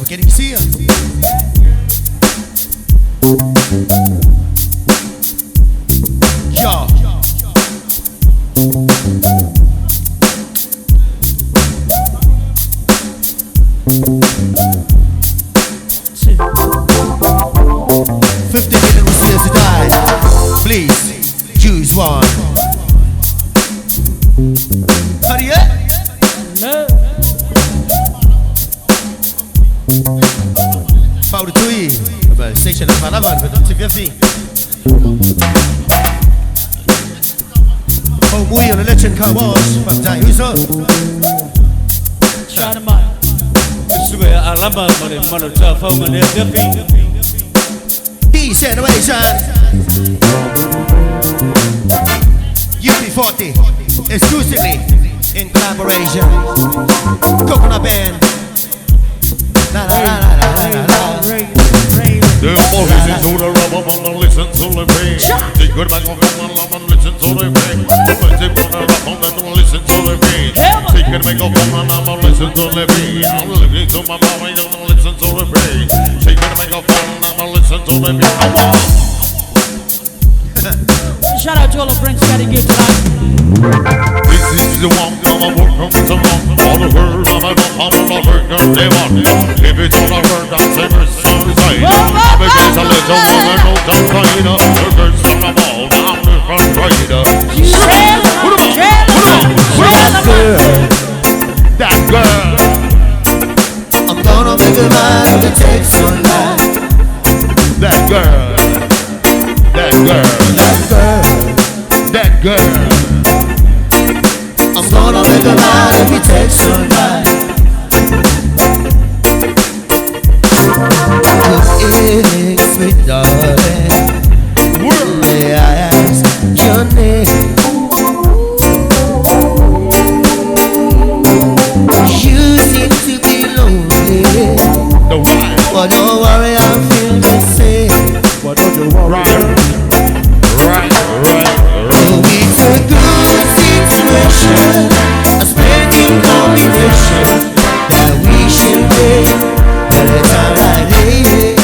we can't even see her. Yo. 50 million Muslims to die. Please, choose one. Hurry up. No. Fout de toei. Station en Palawan, we doen het weer. Oh, mooi on the legend car wash. Van daar, hoe is dat? Shanaman. Dus we allemaal maar het telefoon maar net de Generation UB40 exclusively in collaboration KokonutBand. La la la la la la. The more listen to the rubber, man, listen to the pain. They could make a film and listen to the pain. They put the rubber and listen to the pain. They could make a film and listen to the pain. I'm listening to my mama and listen to the pain. They could make a film and listen to the pain. Shout out to all the friends that he gives tonight. This is the one I'm working with the one. All the world I'm a worker, they want it. If it's all the word, I'm saying suicide. Because a little woman knows I'm fine. The girls from the ball, I'm the front rider. That girl. I'm gonna make a man who takes your life. That girl. That girl. That girl. That girl. I'm gonna make a man who takes your life. Sweet darling, may I ask your name? You seem to be lonely. The why? But don't worry, I feel the same. But don't you worry. Right. Oh, it's a good situation, a splendid combination that we should make at a time like this.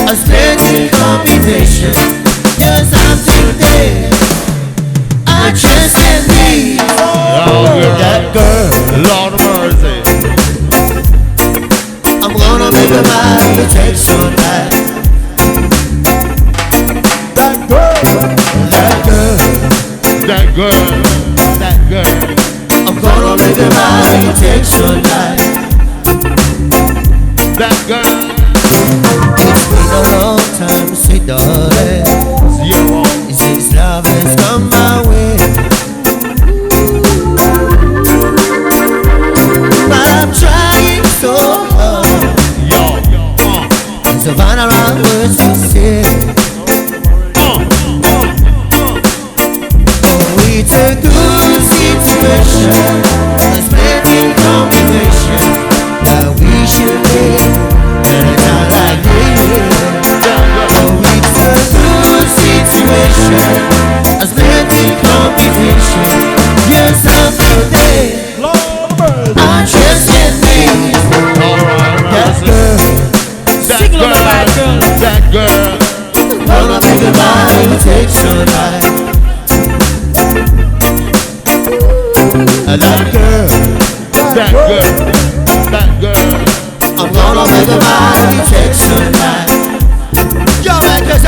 A splendid combination, just something there I just can't leave. That girl, Lord of mercy. I'm gonna make a man who takes your life. That girl, that girl, That girl. That girl. I'm gonna make a man who takes your life. That girl. It's been a long time, sweet darling. Since love has come my way. But I'm trying so hard to find the right words to say. Oh, it's a good situation, a splendid combination that we should live. Like oh, it's a good situation, a splendid combination. You're something there I just can't leave. That girl, that girl. gonna make a man who takes your life. That girl. I'm gonna make a man who takes your life. You're right, cause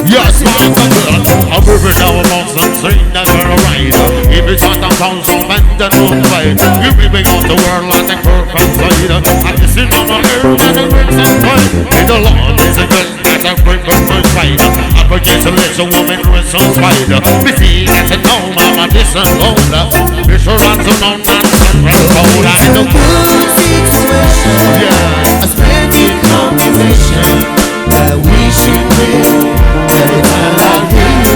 yes, my girl. I'm moving now along some scene that we're a rider. If it's not downtown, so bend and don't fight. You're leaving out the world like a perfect side. I'm kissing on my ear and it brings some pride. In the Lord, there's a girl that I bring from my side. I forget to let a woman with some spider. Me see, get to know mama, this and older. Be sure I'm so known and some rest cold. I know. A splendid combination that we should live at a time like this.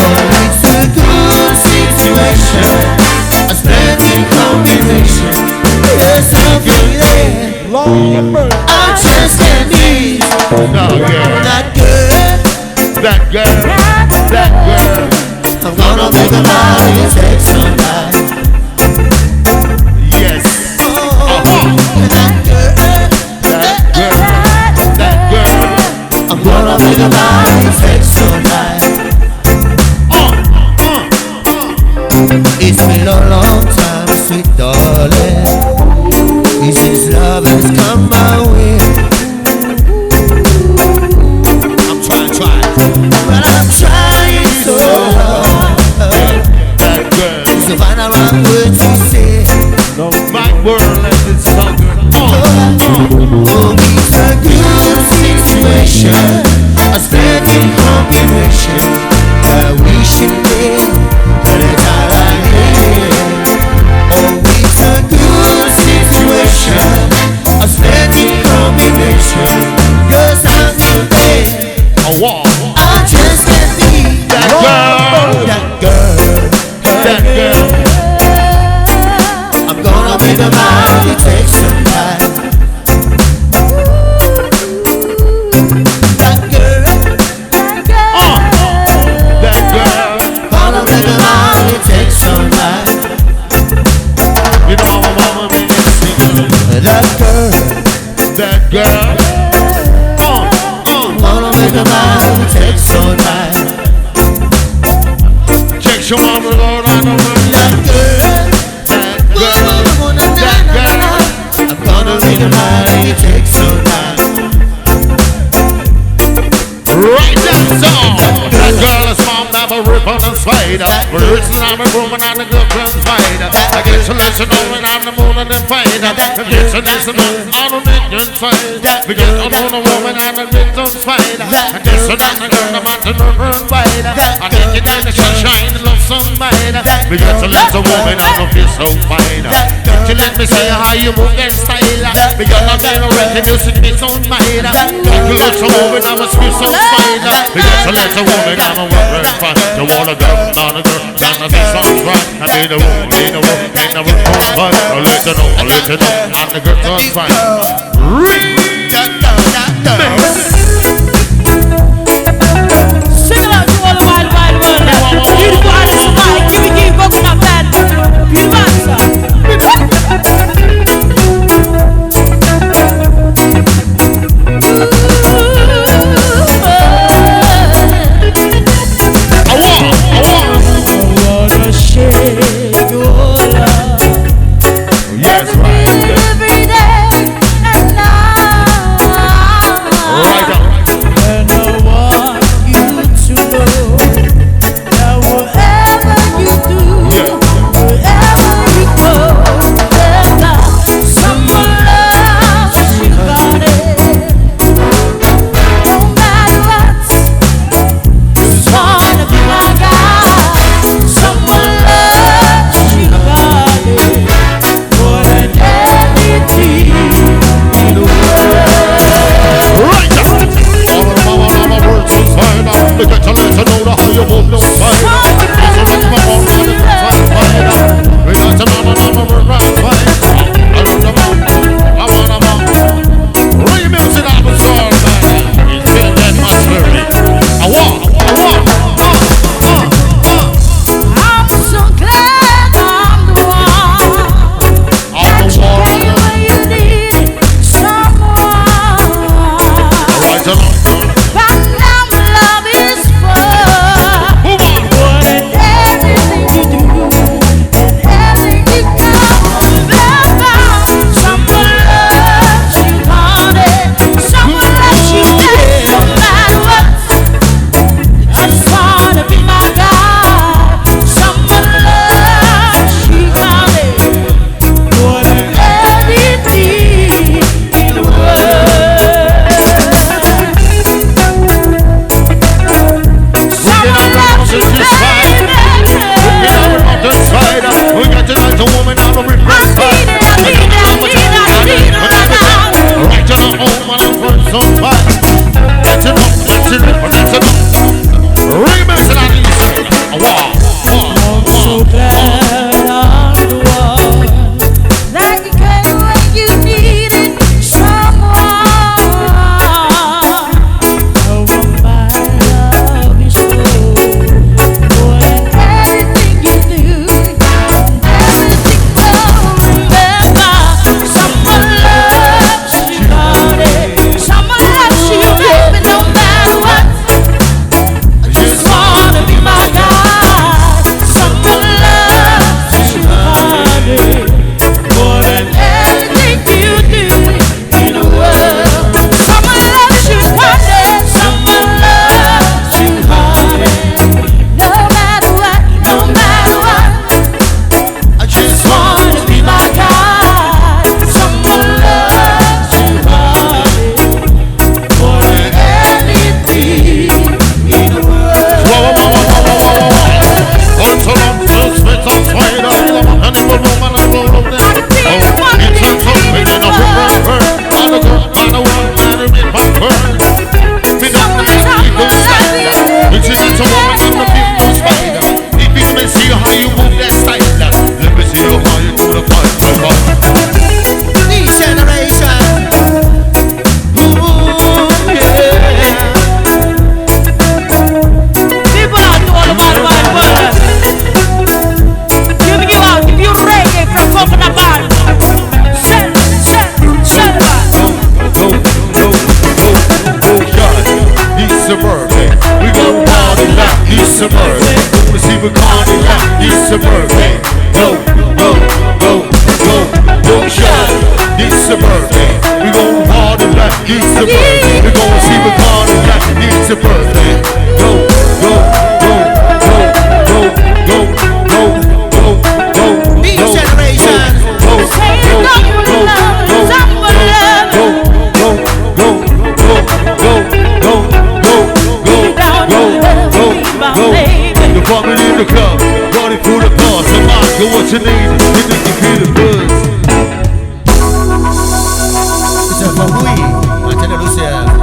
Oh, it's a good situation, a splendid combination. There's something there I just can't leave. That girl, I'm gonna make a man who takes some life. It's been a long time, sweet darling, since love has come my way. I'm trying, but I'm trying so hard. That girl, to find out what words to say. no, my world as it's so good. Oh, it's a good situation, a splendid combination that we should live, but it's all I need. Oh, it's a good situation, a splendid combination, 'cause I'm in bed. A wall. I just can't be That girl, that girl, that girl. I'm gonna make a mind, it takes some time. That girl, That girl. gonna make a mind, it takes some time. You know my mama made me sing. That girl, That girl. gonna make a mind, it takes some time. Check your mama, Lord, I know That girl, that girl. That girl. I'm gonna make a mind, it takes some time. Right down song. That girl is mom, never rip on the spider. We're rich and I'm a woman and a good friend fighter. I get to let you know when I'm the moon and the fighter. I get to listen to all the million fight. We get to know the woman and the victim spider. I get to know the girl, the mountain run fighter. I get you down the sunshine, love somebody. We get to let the woman and the feel so fine. Get you let me see how you move and style. We got a little reggae music, me so mine. Get you let the woman and the feel so fine. We got to let the woman and the work and fight. You want a girl, not a girl, not a this song's right. I need a woman, need a woman, need a woman, but I'll let you know, and the girl does fine. Sing along to all the wide, wide world. Beautiful artists of mine, give KokonutBand. Beautiful answer. I wanna share your love. Yes, right. Every day and night. Right on. how you move that style. Let me see how you do the fun. This generation. Ooh, yeah. People out to all about the wide world. Giving you out, give you reggae from KokonutBand. Suburban, we gon' party like East Suburban. Wanna see we party like East Suburban. Go, go, go, go, go, shot. East Suburban, we gon' party like East Suburban. We gon' see we party like East Suburban. Go, go, go, go, go, go, go, go, go. This generation. Go, go, go, go, go, go, go, go, go, go. You're bumping in the club, running through the bar. So ask you what you need, you think you feel the buzz. It's a Savaii, Antenna Lucia.